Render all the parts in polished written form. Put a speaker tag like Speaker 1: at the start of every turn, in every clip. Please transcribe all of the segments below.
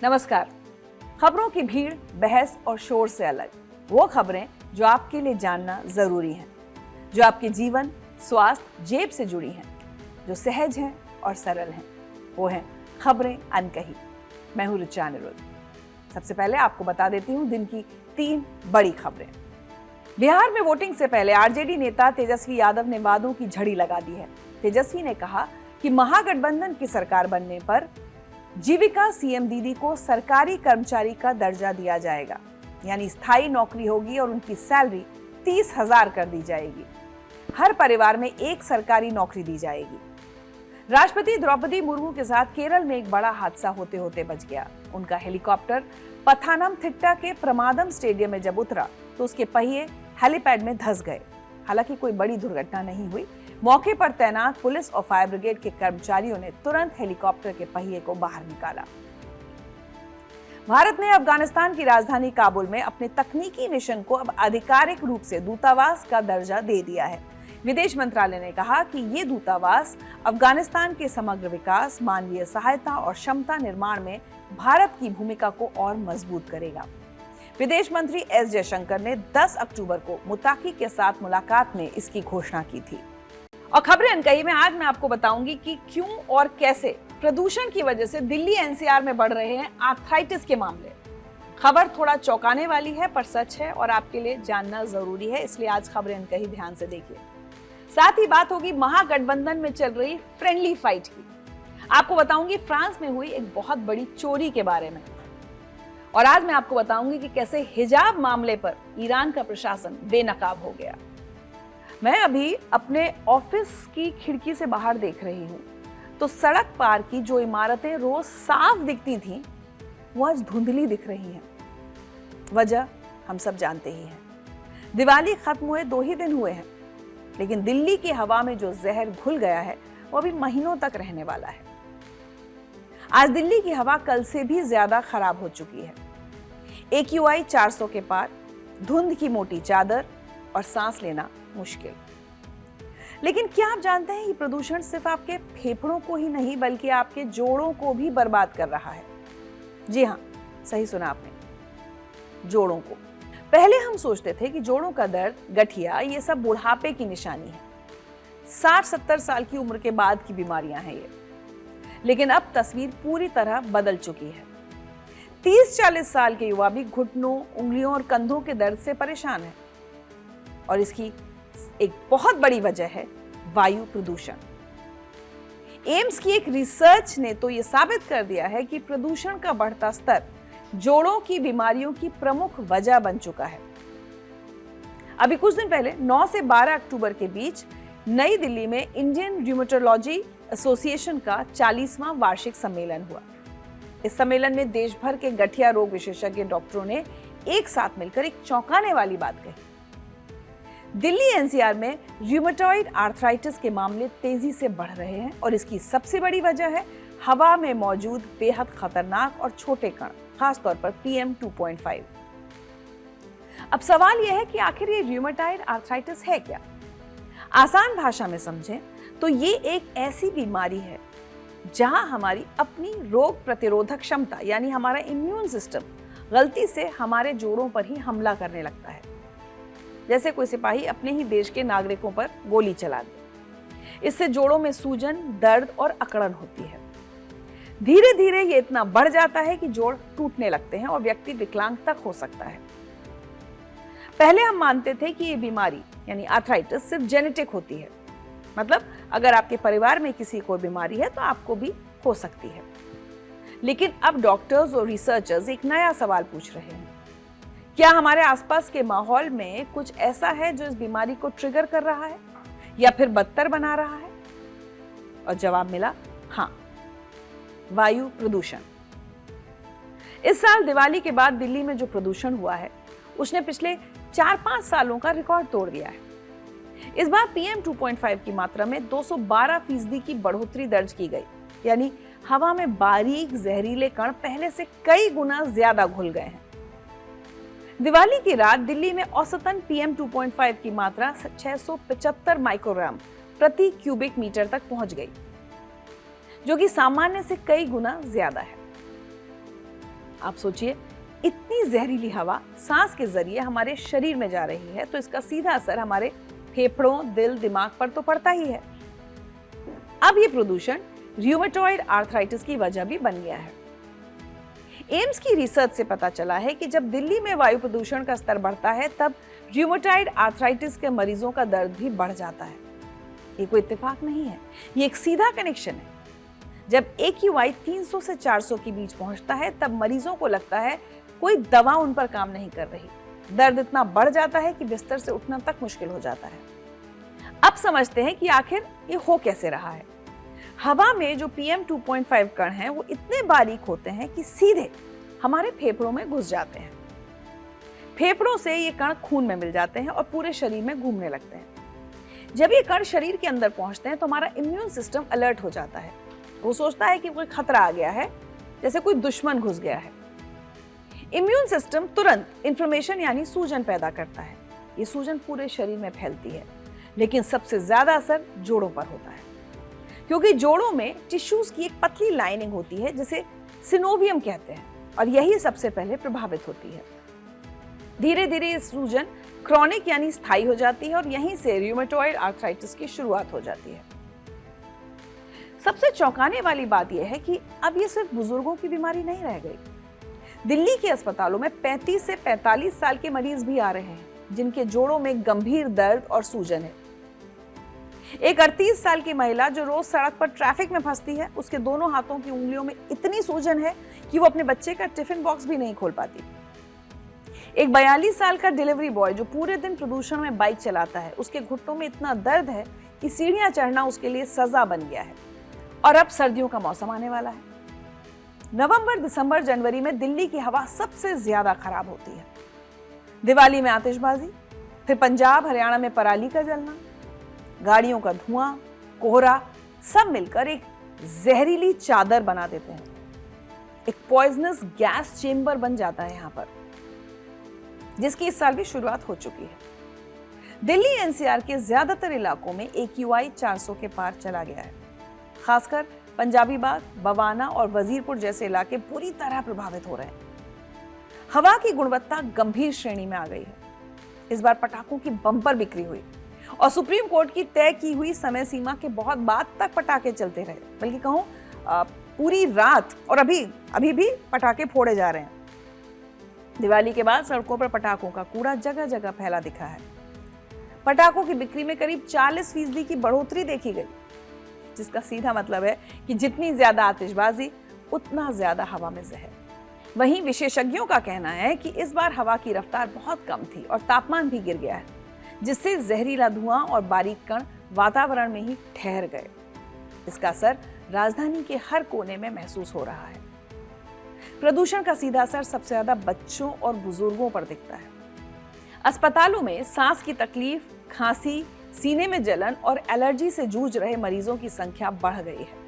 Speaker 1: नमस्कार। खबरों की भीड़, बहस और शोर से अलग वो खबरें जो आपके लिए जानना जरूरी हैं, जो आपके जीवन, स्वास्थ्य, जेब से जुड़ी हैं, जो सहज हैं और सरल हैं, वो हैं खबरें अनकही। मैं हूं रुचा अनिरुद्ध। सबसे पहले आपको बता देती हूं दिन की 3 बड़ी खबरें। बिहार में वोटिंग से पहले आरजेडी नेता तेजस्वी यादव ने वादों की झड़ी लगा दी है। तेजस्वी ने कहा कि महागठबंधन की सरकार बनने पर जीविका सीएम दीदी को सरकारी कर्मचारी का दर्जा दिया जाएगा, यानी स्थायी नौकरी होगी और उनकी सैलरी 30,000 कर दी जाएगी। हर परिवार में एक सरकारी नौकरी दी जाएगी। राष्ट्रपति द्रौपदी मुर्मू के साथ केरल में एक बड़ा हादसा होते होते बच गया। उनका हेलीकॉप्टर पथानमथिट्टा के प्रमादम स्टेडियम में जब उतरा तो उसके पहिए हेलीपैड में धंस गए। हालांकि कोई बड़ी दुर्घटना नहीं हुई। मौके पर तैनात पुलिस और फायर ब्रिगेड के कर्मचारियों ने तुरंत हेलीकॉप्टर के पहिए को बाहर निकाला। भारत ने अफगानिस्तान की राजधानी काबुल में अपने तकनीकी मिशन को अब आधिकारिक रूप से दूतावास का दर्जा दे दिया है। विदेश मंत्रालय ने कहा कि ये दूतावास अफगानिस्तान के समग्र विकास, मानवीय सहायता और क्षमता निर्माण में भारत की भूमिका को और मजबूत करेगा। विदेश मंत्री एस जयशंकर ने 10 अक्टूबर को मुताकी के साथ मुलाकात में इसकी घोषणा की थी। और खबरें अनकही में आज मैं आपको बताऊंगी कि क्यों और कैसे प्रदूषण की वजह से दिल्ली एनसीआर में बढ़ रहे हैं आर्थराइटिस के मामले। खबर थोड़ा चौंकाने वाली है पर सच है और आपके लिए जानना जरूरी है, इसलिए आज खबरें अनकही ध्यान से देखिए। साथ ही बात होगी महागठबंधन में चल रही फ्रेंडली फाइट की। आपको बताऊंगी फ्रांस में हुई एक बहुत बड़ी चोरी के बारे में। और आज मैं आपको बताऊंगी कि कैसे हिजाब मामले पर ईरान का प्रशासन बेनकाब हो गया। मैं अभी अपने ऑफिस की खिड़की से बाहर देख रही हूं तो सड़क पार की जो इमारतें रोज साफ दिखती थीं वो आज धुंधली दिख रही हैं। वजह हम सब जानते ही हैं। दिवाली खत्म हुए 2 ही दिन हुए हैं, लेकिन दिल्ली की हवा में जो जहर घुल गया है वो अभी महीनों तक रहने वाला है। आज दिल्ली की हवा कल से भी ज्यादा खराब हो चुकी है। AQI 400 के पार, धुंध की मोटी चादर और सांस लेना मुश्किल। लेकिन क्या आप जानते हैं ये प्रदूषण सिर्फ आपके फेफड़ों को ही नहीं बल्कि आपके जोड़ों को भी बर्बाद कर रहा है। जी हाँ, सही सुना आपने, जोड़ों को। पहले हम सोचते थे कि जोड़ों का दर्द, गठिया, ये सब बुढ़ापे की निशानी है। 60-70 साल की उम्र के बाद की बीमारियां हैं ये। लेकिन अब तस्वीर पूरी तरह बदल चुकी है। 30-40 साल के युवा भी घुटनों, उंगलियों और कंधों के दर्द से परेशान है। और इसकी एक बहुत बड़ी वजह है वायु प्रदूषण। एम्स की एक रिसर्च ने तो यह साबित कर दिया है कि प्रदूषण का बढ़ता स्तर जोड़ों की बीमारियों की प्रमुख वजह बन चुका है। अभी कुछ दिन पहले 9 से 12 अक्टूबर के बीच नई दिल्ली में इंडियन र्यूमेटोलॉजी एसोसिएशन का 40वां वार्षिक सम्मेलन हुआ। इस सम्मेलन में देश भर के गठिया रोग विशेषज्ञ डॉक्टरों ने एक साथ मिलकर एक चौंकाने वाली बात कही। दिल्ली एनसीआर में र्यूमेटॉइड आर्थराइटिस के मामले तेजी से बढ़ रहे हैं और इसकी सबसे बड़ी वजह है हवा में मौजूद बेहद खतरनाक और छोटे कण, खासतौर पर PM 2.5। अब सवाल यह है कि आखिर ये र्यूमेटॉइड आर्थराइटिस है क्या? आसान भाषा में समझें तो ये एक ऐसी बीमारी है जहां हमारी अपनी रोग प्रतिरोधक क्षमता यानी हमारा इम्यून सिस्टम गलती से हमारे जोड़ों पर ही हमला करने लगता है। जैसे कोई सिपाही अपने ही देश के नागरिकों पर गोली चला दे। इससे जोड़ों में सूजन, दर्द और अकड़न होती है। धीरे धीरे ये इतना बढ़ जाता है कि जोड़ टूटने लगते हैं और व्यक्ति विकलांग तक हो सकता है। पहले हम मानते थे कि ये बीमारी यानी आर्थराइटिस सिर्फ जेनेटिक होती है, मतलब अगर आपके परिवार में किसी को बीमारी है तो आपको भी हो सकती है। लेकिन अब डॉक्टर्स और रिसर्चर्स एक नया सवाल पूछ रहे हैं, क्या हमारे आसपास के माहौल में कुछ ऐसा है जो इस बीमारी को ट्रिगर कर रहा है या फिर बदतर बना रहा है? और जवाब मिला हाँ, वायु प्रदूषण। इस साल दिवाली के बाद दिल्ली में जो प्रदूषण हुआ है उसने पिछले 4-5 सालों का रिकॉर्ड तोड़ दिया है। इस बार PM 2.5 की मात्रा में 212% की बढ़ोतरी दर्ज की गई, यानी हवा में बारीक जहरीले कण पहले से कई गुना ज्यादा घुल गए हैं। दिवाली की रात दिल्ली में औसतन PM 2.5 की मात्रा 675 माइक्रोग्राम प्रति क्यूबिक मीटर तक पहुंच गई, जो कि सामान्य से कई गुना ज्यादा है। आप सोचिए, इतनी जहरीली हवा सांस के जरिए हमारे शरीर में जा रही है तो इसका सीधा असर हमारे फेफड़ों, दिल, दिमाग पर तो पड़ता ही है। अब ये प्रदूषण रूमेटॉइड आर्थराइटिस की वजह भी बन गया है। एम्स की रिसर्च से पता चला है कि जब दिल्ली में वायु प्रदूषण का स्तर बढ़ता है तब रूमेटॉइड आर्थराइटिस के मरीजों का दर्द भी बढ़ जाता है। ये कोई इत्तेफाक नहीं है, ये एक सीधा कनेक्शन है। जब AQI 300 से 400 के बीच पहुंचता है तब मरीजों को लगता है कोई दवा उन पर काम नहीं कर रही। दर्द इतना बढ़ जाता है कि बिस्तर से उठना तक मुश्किल हो जाता है। अब समझते हैं कि आखिर ये हो कैसे रहा है। हवा में जो PM 2.5 कण हैं वो इतने बारीक होते हैं कि सीधे हमारे फेफड़ों में घुस जाते हैं। फेफड़ों से ये कण खून में मिल जाते हैं और पूरे शरीर में घूमने लगते हैं। जब ये कण शरीर के अंदर पहुंचते हैं तो हमारा इम्यून सिस्टम अलर्ट हो जाता है। वो सोचता है कि कोई खतरा आ गया है, जैसे कोई दुश्मन घुस गया है। इम्यून सिस्टम तुरंत इन्फ्लेमेशन यानी सूजन पैदा करता है। ये सूजन पूरे शरीर में फैलती है, लेकिन सबसे ज्यादा असर जोड़ों पर होता है, क्योंकि जोड़ों में टिश्यूज की एक पतली लाइनिंग होती है जिसे सिनोवियम कहते हैं, और यही सबसे पहले प्रभावित होती है। धीरे धीरे ये सूजन क्रॉनिक यानी स्थायी हो जाती है और यहीं से रूमेटॉइड आर्थराइटिस की शुरुआत हो जाती है। सबसे चौंकाने वाली बात यह है कि अब ये सिर्फ बुजुर्गों की बीमारी नहीं रह गई। दिल्ली के अस्पतालों में 35 से 45 साल के मरीज भी आ रहे हैं जिनके जोड़ों में गंभीर दर्द और सूजन है। एक 38 साल की महिला जो रोज सड़क पर ट्रैफिक में फंसती है, उसके दोनों हाथों की उंगलियों में इतनी सूजन है कि वो अपने बच्चे का टिफिन बॉक्स भी नहीं खोल पाती। एक 42 साल का डिलीवरी बॉय जो पूरे दिन प्रदूषण में बाइक चलाता है, उसके घुटनों में इतना दर्द है कि सीढ़ियां चढ़ना उसके लिए सजा बन गया है। और अब सर्दियों का मौसम आने वाला है। नवंबर, दिसंबर, जनवरी में दिल्ली की हवा सबसे ज्यादा खराब होती है। दिवाली में आतिशबाजी, फिर पंजाब, हरियाणा में पराली का जलना, गाड़ियों का धुआं, कोहरा, सब मिलकर एक जहरीली चादर बना देते हैं। एक पॉइजनस गैस चेंबर बन जाता है यहां पर, जिसकी इस साल भी शुरुआत हो चुकी है। दिल्ली NCR के ज्यादातर इलाकों में AQI 400 के पार चला गया है। खासकर पंजाबी बाग, बवाना और वजीरपुर जैसे इलाके पूरी तरह प्रभावित हो रहे हैं। हवा की गुणवत्ता गंभीर श्रेणी में आ गई है। इस बार पटाखों की बम्पर बिक्री हुई और सुप्रीम कोर्ट की तय की हुई समय सीमा के बहुत बाद तक पटाखे चलते रहे, बल्कि कहूं पूरी रात, और अभी भी पटाखे फोड़े जा रहे हैं। दिवाली के बाद सड़कों पर पटाखों का कूड़ा जगह जगह फैला दिखा है। पटाखों की बिक्री में करीब 40% की बढ़ोतरी देखी गई, जिसका सीधा मतलब है कि जितनी ज्यादा आतिशबाजी उतना ज्यादा हवा में जहर। वहीं विशेषज्ञों का कहना है कि इस बार हवा की रफ्तार बहुत कम थी और तापमान भी गिर गया है, जिससे जहरीला धुआं और बारीक कण वातावरण में ही ठहर गए। इसका असर राजधानी के हर कोने में महसूस हो रहा है। प्रदूषण का सीधा असर सबसे ज्यादा बच्चों और बुजुर्गों पर दिखता है। अस्पतालों में सांस की तकलीफ, खांसी, सीने में जलन और एलर्जी से जूझ रहे मरीजों की संख्या बढ़ गई है।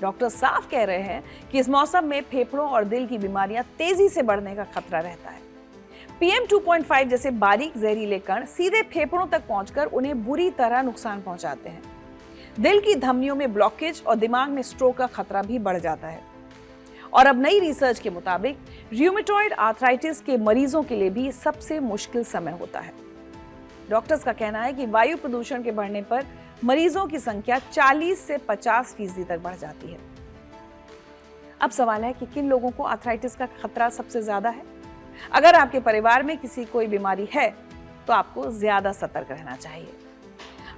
Speaker 1: डॉक्टर साफ कह रहे हैं कि इस मौसम में फेफड़ों और दिल की बीमारियां तेजी से बढ़ने का खतरा रहता है। PM 2.5 जैसे बारीक जहरीले कण सीधे फेफड़ों तक पहुंचकर उन्हें बुरी तरह नुकसान पहुंचाते हैं। दिल की धमनियों में ब्लॉकेज और दिमाग में स्ट्रोक का खतरा भी बढ़ जाता है। और अब नई रिसर्च के मुताबिक रूमेटॉइड आर्थराइटिस के मरीजों के लिए भी सबसे मुश्किल समय होता है। डॉक्टर्स का कहना है कि वायु प्रदूषण के बढ़ने पर मरीजों की संख्या 40 से 50% तक बढ़ जाती है। अब सवाल है कि किन लोगों को आर्थराइटिस का खतरा सबसे ज्यादा है। अगर आपके परिवार में किसी कोई बीमारी है तो आपको ज्यादा सतर्क रहना चाहिए।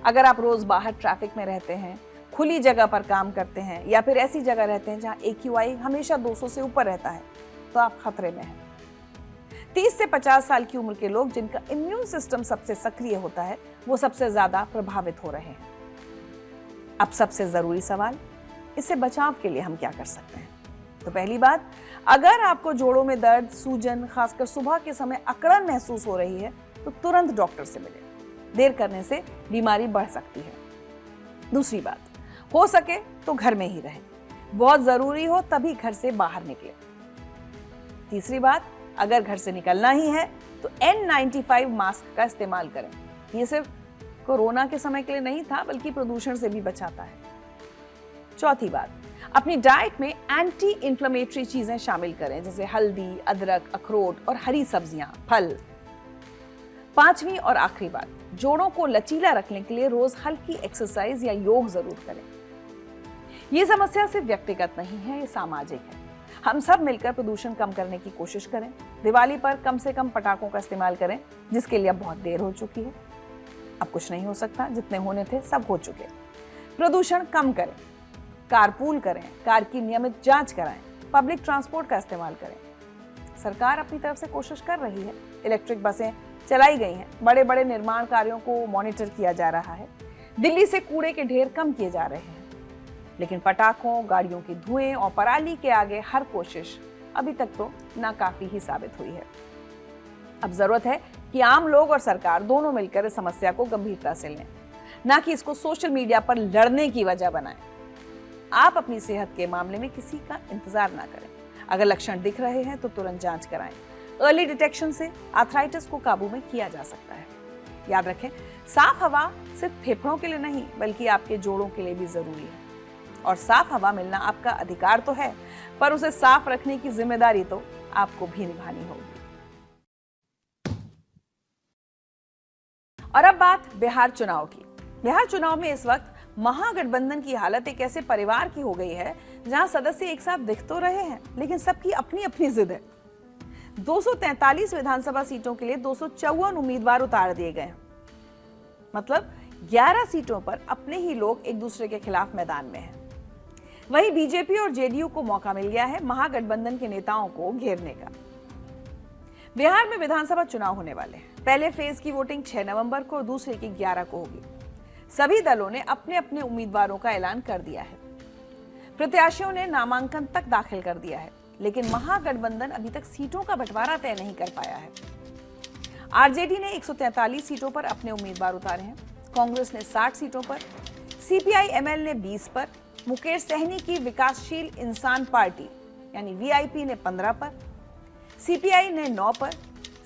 Speaker 1: अगर आप रोज बाहर ट्रैफिक में रहते हैं, खुली जगह पर काम करते हैं या फिर ऐसी जगह रहते हैं जहां AQI हमेशा 200 से ऊपर रहता है, तो आप खतरे में हैं। 30 से 50 साल की उम्र के लोग जिनका इम्यून सिस्टम सबसे सक्रिय होता है, वो सबसे ज्यादा प्रभावित हो रहे हैं। अब सबसे जरूरी सवाल, इससे बचाव के लिए हम क्या कर सकते हैं? तो पहली बात, अगर आपको जोड़ों में दर्द, सूजन, खासकर सुबह के समय अकड़न महसूस हो रही है, तो तुरंत डॉक्टर से मिलें। देर करने से बीमारी बढ़ सकती है। दूसरी बात, हो सके तो घर में ही रहें। बहुत जरूरी हो तभी घर से बाहर निकलें। तीसरी बात, अगर घर से निकलना ही है तो N95 मास्क का इस्तेमाल करें। ये सिर्फ कोरोना के समय के लिए नहीं था, बल्कि प्रदूषण से भी बचाता है। चौथी बात, अपनी डाइट में एंटी इंफ्लेमेटरी चीजें शामिल करें, जैसे हल्दी, अदरक, अखरोट और हरी सब्जियां, फल। 5वीं और आखिरी बात, जोड़ों को लचीला रखने के लिए रोज हल्की एक्सरसाइज या योग जरूर करें। ये समस्या सिर्फ व्यक्तिगत नहीं है, ये सामाजिक है। हम सब मिलकर प्रदूषण कम करने की कोशिश करें। दिवाली पर कम से कम पटाखों का इस्तेमाल करें, जिसके लिए अब बहुत देर हो चुकी है। अब कुछ नहीं हो सकता, जितने होने थे सब हो चुके। प्रदूषण कम करें, कारपूल करें, कार की नियमित जांच कराएं, पब्लिक ट्रांसपोर्ट का इस्तेमाल करें। सरकार अपनी तरफ से कोशिश कर रही है, इलेक्ट्रिक बसें चलाई गई हैं, बड़े बड़े निर्माण कार्यों को मॉनिटर किया जा रहा है, दिल्ली से कूड़े के ढेर कम किए जा रहे हैं। लेकिन पटाखों, गाड़ियों के धुएं और पराली के आगे हर कोशिश अभी तक तो नाकाफी ही साबित हुई है। अब जरूरत है कि आम लोग और सरकार दोनों मिलकर इस समस्या को गंभीरता से लें, ना कि इसको सोशल मीडिया पर लड़ने की वजह बनाएं। आप अपनी सेहत के मामले में किसी का इंतजार ना करें। अगर लक्षण दिख रहे हैं तो तुरंत जांच कराएं। अर्ली डिटेक्शन से आर्थराइटिस को काबू में किया जा सकता है। याद रखें, साफ हवा सिर्फ फेफड़ों के लिए नहीं, बल्कि आपके जोड़ों के लिए भी जरूरी है। और साफ हवा मिलना आपका अधिकार तो है, पर उसे साफ रखने की जिम्मेदारी तो आपको भी निभानी होगी। और अब बात बिहार चुनाव की। बिहार चुनाव में इस वक्त महागठबंधन की हालत एक ऐसे परिवार की हो गई है, जहां सदस्य एक साथ दिख तो रहे हैं, लेकिन सबकी अपनी अपनी जिद है। 243 विधानसभा सीटों के लिए 254 उम्मीदवार उतार दिए गए हैं। मतलब 11 सीटों पर अपने ही लोग एक दूसरे के खिलाफ मैदान में हैं। वहीं बीजेपी और जेडीयू को मौका मिल गया है महागठबंधन के नेताओं को घेरने का। बिहार में विधानसभा चुनाव होने वाले हैं। पहले फेज की वोटिंग 6 नवंबर को और दूसरे की 11 को होगी। सभी दलों ने अपने अपने उम्मीदवारों का ऐलान कर दिया है। प्रत्याशियों ने नामांकन तक दाखिल कर दिया है, लेकिन महागठबंधन अभी तक सीटों का बंटवारा तय नहीं कर पाया है। आरजेडी ने 143 सीटों पर अपने उम्मीदवार उतारे हैं। कांग्रेस ने 60 सीटों पर, सीपीआई-एमएल ने 20 पर, मुकेश सहनी की विकासशील इंसान पार्टी यानी वीआईपी ने 15 पर, सीपीआई ने 9 पर,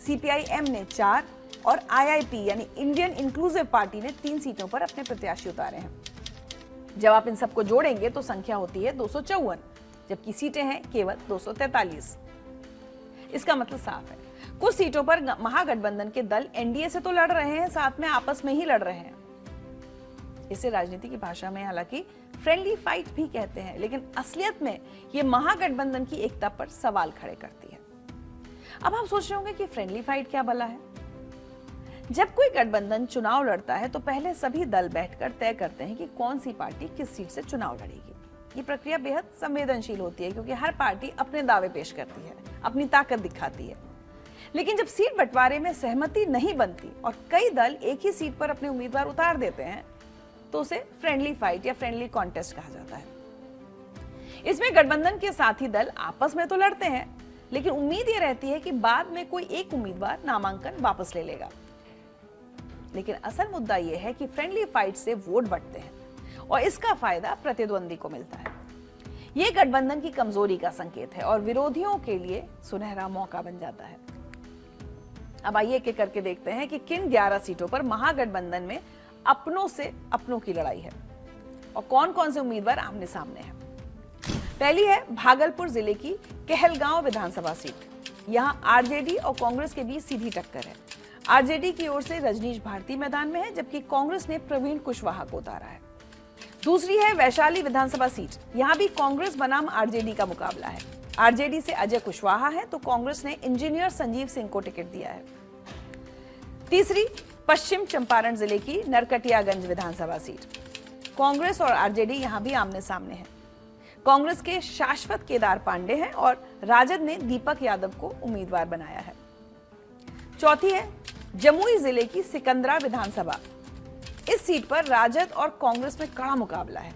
Speaker 1: सीपीआई-एम ने 4 और आईआईपी यानी इंडियन इंक्लूसिव पार्टी ने 3 सीटों पर अपने प्रत्याशी उतारे हैं। जब आप इन सबको जोड़ेंगे तो संख्या होती है 254, जबकि सीटें हैं केवल 243। इसका मतलब साफ है, कुछ सीटों पर महागठबंधन के दल एनडीए से तो लड़ रहे हैं, साथ में आपस में ही लड़ रहे हैं। इसे राजनीति की भाषा में हालांकि फ्रेंडली फाइट भी कहते हैं, लेकिन असलियत में ये महागठबंधन की एकता पर सवाल खड़े करती है। अब आप सोच रहे होंगे कि फ्रेंडली फाइट क्या भला है? जब कोई गठबंधन चुनाव लड़ता है तो पहले सभी दल बैठकर तय करते हैं कि कौन सी पार्टी किस सीट से चुनाव लड़ेगी। ये प्रक्रिया बेहद संवेदनशील होती है, क्योंकि हर पार्टी अपने दावे पेश करती है, अपनी ताकत दिखाती है। लेकिन जब सीट बंटवारे में सहमति नहीं बनती और कई दल एक ही सीट पर अपने उम्मीदवार उतार देते हैं, तो उसे फ्रेंडली फाइट या फ्रेंडली कॉन्टेस्ट कहा जाता है। इसमें गठबंधन के साथी दल आपस में तो लड़ते हैं, लेकिन उम्मीद ये रहती है कि बाद में कोई एक उम्मीदवार नामांकन वापस ले लेगा। लेकिन असल मुद्दा यह है कि फ्रेंडली फाइट से वोट बढ़ते हैं और इसका फायदा प्रतिद्वंदी को मिलता है। यह गठबंधन की कमजोरी का संकेत है और विरोधियों के लिए सुनहरा मौका बन जाता है। अब आइए एक एक करके देखते हैं कि किन 11 सीटों पर महागठबंधन में अपनों से अपनों की लड़ाई है और कौन कौन से उम्मीदवार आमने सामने हैं। पहली है भागलपुर जिले की कहलगांव विधानसभा सीट। यहां आरजेडी और कांग्रेस के बीच सीधी टक्कर है। आरजेडी की ओर से रजनीश भारती मैदान में है, जबकि कांग्रेस ने प्रवीण कुशवाहा को उतारा है। दूसरी है वैशाली विधानसभा सीट। यहां भी कांग्रेस बनाम आरजेडी का मुकाबला है। आरजेडी से अजय कुशवाहा है तो कांग्रेस ने इंजीनियर संजीव सिंह को टिकट दिया है। तीसरी पश्चिम चंपारण जिले की नरकटियागंज विधानसभा सीट। कांग्रेस और आरजेडी यहां भी आमने सामने है। कांग्रेस के शाश्वत केदार पांडे हैं और राजद ने दीपक यादव को उम्मीदवार बनाया है। चौथी है जमुई जिले की सिकंदरा विधानसभा। इस सीट पर राजद और कांग्रेस में कड़ा मुकाबला है।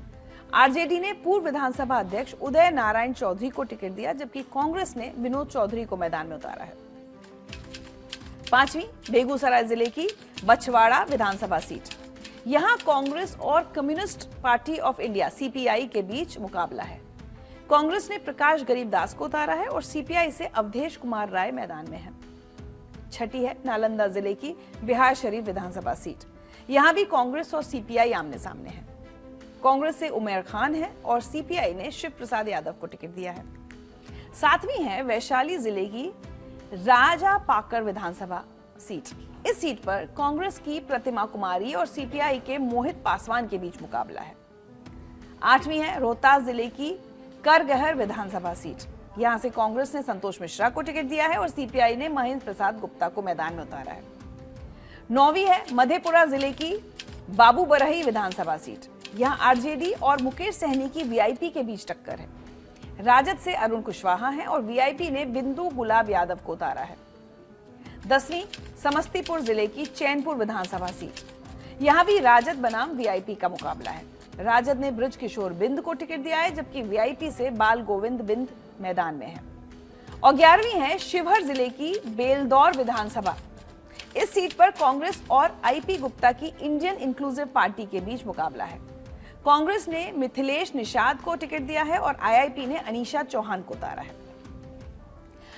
Speaker 1: आरजेडी ने पूर्व विधानसभा अध्यक्ष उदय नारायण चौधरी को टिकट दिया, जबकि कांग्रेस ने विनोद चौधरी को मैदान में उतारा है। पांचवी बेगूसराय जिले की बछवाड़ा विधानसभा सीट। यहां कांग्रेस और communist party of India CPI के बीच मुकाबला है। कांग्रेस ने प्रकाश गरीबदास को उतारा है और सीपीआई से अवधेश कुमार राय मैदान में है। छठी है नालंदा जिले की बिहार शरीफ विधानसभा सीट। यहां भी कांग्रेस और सीपीआई आमने सामने है। कांग्रेस से उमर खान है और सीपीआई ने शिव प्रसाद यादव को टिकट दिया है। 7वीं है वैशाली जिले की राजा पाकर विधानसभा सीट। इस सीट पर कांग्रेस की प्रतिमा कुमारी और सीपीआई के मोहित पासवान के बीच मुकाबला है। 8वीं है रोहतास जिले की करगहर विधानसभा सीट। यहां से कांग्रेस ने संतोष मिश्रा को टिकट दिया है और सीपीआई ने महेंद्र प्रसाद गुप्ता को मैदान में उतारा है। 9वीं है मधेपुरा जिले की बाबूबरही विधानसभा सीट। यहां आरजेडी और मुकेश सहनी की वीआईपी के बीच टक्कर है। राजद से अरुण कुशवाहा है और वीआईपी ने बिंदु गुलाब यादव को उतारा है। 10वीं समस्तीपुर जिले की चैनपुर विधानसभा सीट। यहां भी राजद बनाम वीआईपी का मुकाबला है। राजद ने ब्रज किशोर बिंद को टिकट दिया है, जबकि वीआईपी से बाल गोविंद बिंद मैदान में है। और 11वीं है शिवहर जिले की बेलदौर विधानसभा। इस सीट पर कांग्रेस और आईपी गुप्ता की इंडियन इंक्लूसिव पार्टी के बीच मुकाबला है। कांग्रेस ने मिथिलेश निषाद को टिकट दिया है और आईआईपी ने अनीशा चौहान को उतारा है।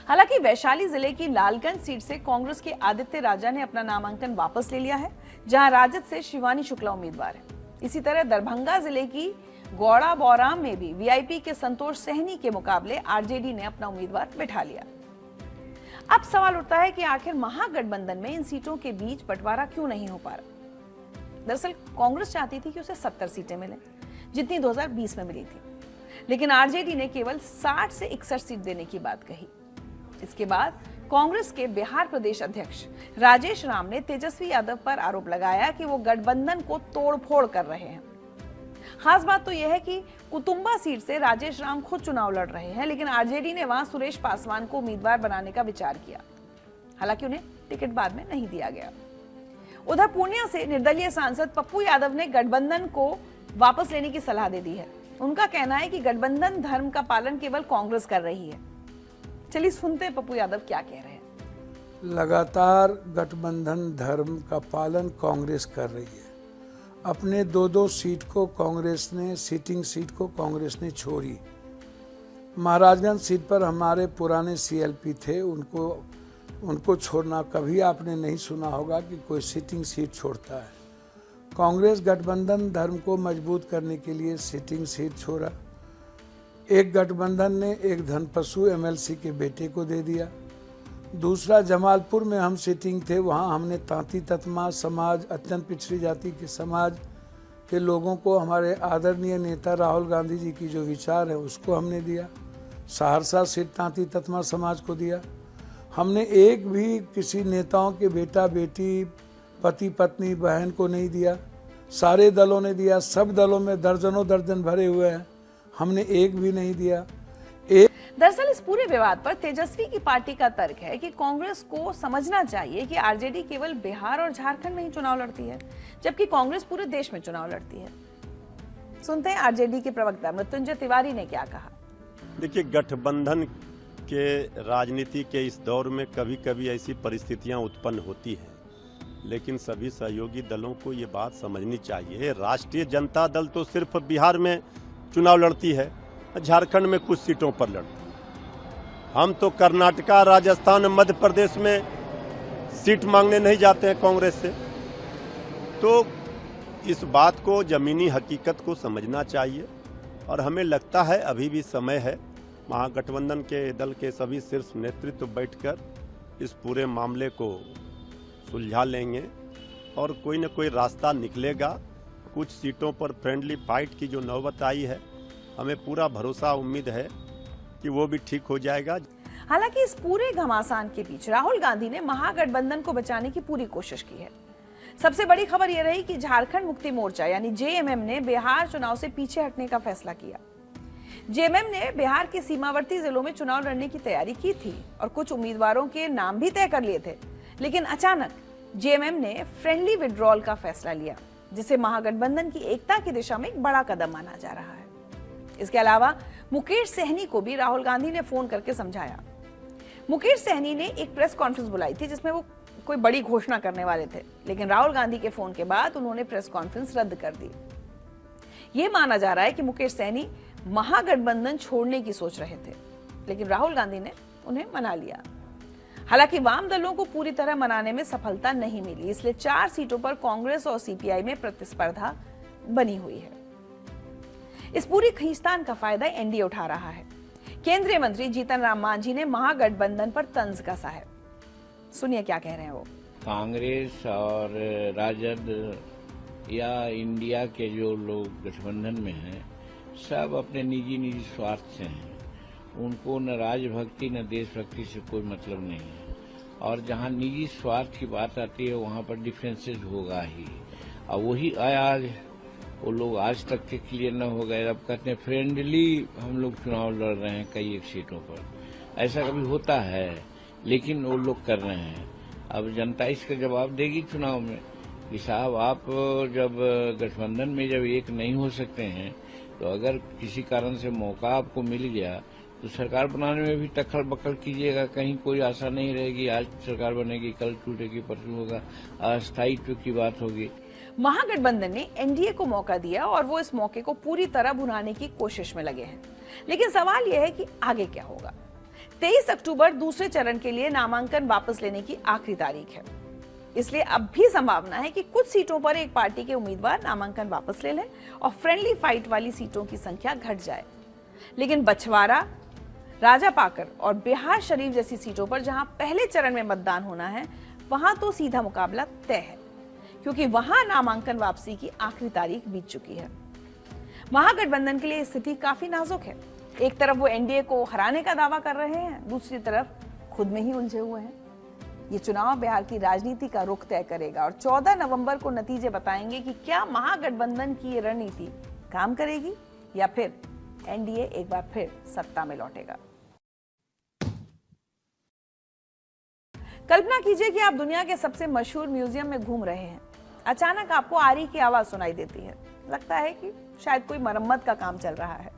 Speaker 1: हालांकि वैशाली जिले की लालगंज सीट से कांग्रेस के आदित्य राजा ने अपना नामांकन वापस ले लिया है, जहां राजद से शिवानी शुक्ला उम्मीदवार है। इसी तरह दरभंगा जिले की गौड़ा बौराम में भी वीआईपी के संतोष सहनी के मुकाबले आरजेडी ने अपना उम्मीदवार बिठा लिया। अब सवाल उठता है कि आखिर महागठबंधन में इन सीटों के बीच बंटवारा क्यों नहीं हो पा रहा। दरअसल कांग्रेस चाहती थी कि उसे 70 सीटें मिलें, जितनी 2020 में मिली थी, लेकिन आरजेडी ने केवल 60 से 61 सीट देने की बात कही। इसके बाद कांग्रेस के बिहार प्रदेश अध्यक्ष राजेश राम ने तेजस्वी यादव पर आरोप लगाया कि वो गठबंधन को तोड़फोड़ कर रहे हैं। खास बात तो यह है कि कुतुंबा सीट से राजेश राम खुद चुनाव लड़ रहे हैं, लेकिन आरजेडी ने वहां सुरेश पासवान को उम्मीदवार बनाने का विचार किया। हालांकि उन्हें टिकट बाद में नहीं दिया गया। उधर पूर्णिया से निर्दलीय सांसद पप्पू यादव ने गठबंधन को वापस लेने की सलाह दे दी है। उनका कहना है कि गठबंधन धर्म का पालन केवल कांग्रेस कर रही है। चलिए सुनते हैं पप्पू यादव क्या कह रहे हैं।
Speaker 2: लगातार गठबंधन धर्म का पालन कांग्रेस कर रही है। अपने 2-2 सीट को कांग्रेस ने, सीटिंग सीट को कांग्रेस ने छोड़ी। महाराजगंज सीट पर हमारे पुराने सीएलपी थे, उनको छोड़ना कभी आपने नहीं सुना होगा कि कोई सीटिंग सीट छोड़ता है। कांग्रेस गठबंधन धर्म को मजबूत करने के लिए सीटिंग सीट छोड़ा। एक गठबंधन ने एक धनपशु एमएलसी के बेटे को दे दिया। दूसरा, जमालपुर में हम सीटिंग थे, वहाँ हमने तांती ततमा समाज, अत्यंत पिछड़ी जाति के समाज के लोगों को हमारे आदरणीय नेता राहुल गांधी जी की जो विचार है उसको हमने दिया। सहरसा सीट तांती ततमा समाज को दिया। हमने एक भी किसी नेताओं के बेटा बेटी, पति पत्नी, बहन को नहीं दिया। सारे दलों ने दिया। सब दलों में दर्जनों दर्जन भरे हुए हैं, हमने एक भी नहीं दिया।
Speaker 1: दरअसल इस पूरे विवाद पर तेजस्वी की पार्टी का तर्क है कि कांग्रेस को समझना चाहिए कि आरजेडी केवल बिहार और झारखंड में ही चुनाव लड़ती है, जबकि कांग्रेस पूरे देश में चुनाव लड़ती है। सुनते हैं आरजेडी के प्रवक्ता मृत्युंजय तिवारी ने क्या कहा।
Speaker 3: देखिए, गठबंधन के राजनीति के इस दौर में कभी कभी ऐसी परिस्थितियां उत्पन्न होती हैं, लेकिन सभी सहयोगी दलों को ये बात समझनी चाहिए। राष्ट्रीय जनता दल तो सिर्फ बिहार में चुनाव लड़ती है, झारखंड में कुछ सीटों पर लड़ती है। हम तो कर्नाटका, राजस्थान, मध्य प्रदेश में सीट मांगने नहीं जाते हैं कांग्रेस से। तो इस बात को, जमीनी हकीकत को समझना चाहिए और हमें लगता है अभी भी समय है। महागठबंधन के दल के सभी शीर्ष नेतृत्व बैठकर इस पूरे मामले को सुलझा लेंगे और कोई न कोई रास्ता निकलेगा। कुछ सीटों पर फ्रेंडली फाइट की जो नौबत आई है, हमें पूरा भरोसा, उम्मीद है कि वो भी ठीक हो जाएगा।
Speaker 1: हालांकि इस पूरे घमासान के बीच राहुल गांधी ने महागठबंधन को बचाने की पूरी कोशिश की है। सबसे बड़ी खबर यह रही कि झारखंड मुक्ति मोर्चा यानी जेएमएम ने बिहार चुनाव से पीछे हटने का फैसला किया। जेएमएम ने बिहार के सीमावर्ती जिलों में चुनाव लड़ने की तैयारी की थी और कुछ उम्मीदवारों के नाम भी तय कर लिए थे, लेकिन अचानक जेएमएम ने फ्रेंडली विड्रॉल का फैसला लिया, जिसे महागठबंधन की एकता की दिशा में एक बड़ा कदम माना जा रहा है। इसके अलावा मुकेश सहनी को भी राहुल गांधी ने फोन करके समझाया। मुकेश सहनी ने एक प्रेस कॉन्फ्रेंस बुलाई थी जिसमें वो कोई बड़ी घोषणा करने वाले थे, लेकिन राहुल गांधी के फोन के बाद उन्होंने प्रेस कॉन्फ्रेंस रद्द कर दी। ये माना जा रहा है कि मुकेश सहनी महागठबंधन छोड़ने की सोच रहे थे, लेकिन राहुल गांधी ने उन्हें मना लिया। हालांकि वाम दलों को पूरी तरह मनाने में सफलता नहीं मिली, इसलिए 4 सीटों पर कांग्रेस और सीपीआई में प्रतिस्पर्धा बनी हुई है। इस पूरी खींचतान का फायदा एनडीए उठा रहा है। केंद्रीय मंत्री जीतन राम मांझी ने महागठबंधन पर तंज कसा है। सुनिए क्या कह रहे हैं वो।
Speaker 4: कांग्रेस और राजद या इंडिया के जो लोग गठबंधन में हैं, सब अपने निजी स्वार्थ से हैं। उनको न राजभक्ति न देशभक्ति से कोई मतलब नहीं है। और जहां निजी स्वार्थ की बात आती है वहां पर डिफरेंसेस होगा ही। और वही आज वो लोग आज तक के क्लियर न हो गए। अब कहते हैं फ्रेंडली हम लोग चुनाव लड़ रहे हैं कई एक सीटों पर। ऐसा कभी होता है, लेकिन वो लोग कर रहे हैं। अब जनता इसका जवाब देगी चुनाव में कि साहब आप जब गठबंधन में जब एक नहीं हो सकते हैं, तो अगर किसी कारण से मौका आपको मिल गया तो सरकार बनाने में भी टक्कर बक्कर कीजिएगा। कहीं कोई आशा नहीं रहेगी आज सरकार बनेगी, कल टूटेगी, परसों होगा, अस्थायित्व की बात होगी।
Speaker 1: महागठबंधन ने एनडीए को मौका दिया और वो इस मौके को पूरी तरह भुनाने की कोशिश में लगे हैं। लेकिन सवाल यह है कि आगे क्या होगा। 23 अक्टूबर दूसरे चरण के लिए नामांकन वापस लेने की आखिरी तारीख है। इसलिए अब भी संभावना है कि कुछ सीटों पर एक पार्टी के उम्मीदवार नामांकन वापस ले लें और फ्रेंडली फाइट वाली सीटों की संख्या घट जाए। लेकिन बछवाड़ा, राजापाकर और बिहार शरीफ जैसी सीटों पर जहां पहले चरण में मतदान होना है, वहां तो सीधा मुकाबला तय है, क्योंकि वहां नामांकन वापसी की आखिरी तारीख बीत चुकी है। महागठबंधन के लिए स्थिति काफी नाजुक है। एक तरफ वो एनडीए को हराने का दावा कर रहे हैं, दूसरी तरफ खुद में ही उलझे हुए हैं। ये चुनाव बिहार की राजनीति का रुख तय करेगा और 14 नवंबर को नतीजे बताएंगे कि क्या महागठबंधन की ये रणनीति काम करेगी या फिर एनडीए एक बार फिर सत्ता में लौटेगा। कल्पना कीजिए कि आप दुनिया के सबसे मशहूर म्यूजियम में घूम रहे हैं। अचानक आपको आरी की आवाज सुनाई देती है। लगता है कि शायद कोई मरम्मत का काम चल रहा है,